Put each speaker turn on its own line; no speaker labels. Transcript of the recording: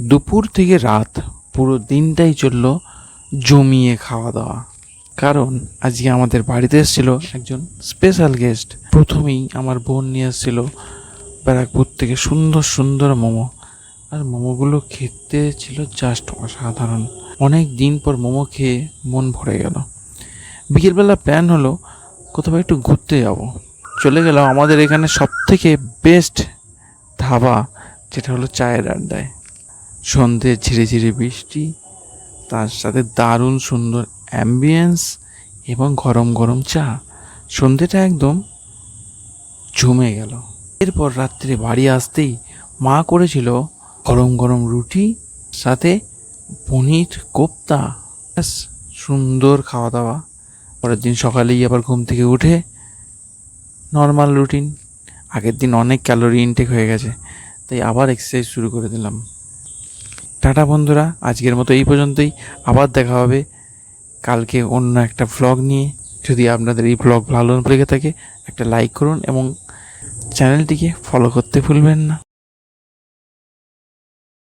দুপুর থেকে রাত পুরো দিনটাই চললো জমিয়ে খাওয়া দাওয়া। কারণ আজকে আমাদের বাড়িতে এসেছিল একজন স্পেশাল গেস্ট। প্রথমেই আমার বোন নিয়ে এসেছিল ব্যারাকপুর থেকে সুন্দর সুন্দর মোমো, আর মোমোগুলো খেতে ছিল জাস্ট অসাধারণ। অনেক দিন পর মোমো খেয়ে মন ভরে গেল। বিকেলবেলা প্ল্যান হলো কোথাও একটু ঘুরতে যাব। চলে গেলাম আমাদের এখানে সবথেকে বেস্ট ধাবা, যেটা হলো চায়ের আড্ডায়। সন্ধ্যে ঝিরে ঝিরে বৃষ্টি, তার সাথে দারুণ সুন্দর অ্যাম্বিয়েন্স এবং গরম গরম চা। সন্ধ্যেটা একদম জমে গেল। এরপর রাত্রে বাড়ি আসতেই মা করেছিল গরম গরম রুটি, সাথে পনির কোপ্তা। ব্যাস, সুন্দর খাওয়া দাওয়া। পরের দিন সকালেই আবার ঘুম থেকে উঠে নর্মাল রুটিন। আগের দিন অনেক ক্যালোরি ইনটেক হয়ে গেছে, তাই আবার এক্সারসাইজ শুরু করে দিলাম। টাটা বন্ধুরা, আজকের মতো এই পর্যন্তই। আবার দেখা হবে কালকে অন্য একটা ভ্লগ নিয়ে। যদি আপনাদের এই ভ্লগ ভালো লেগে থাকে একটা লাইক করুন এবং চ্যানেলটিকে ফলো করতে ভুলবেন না।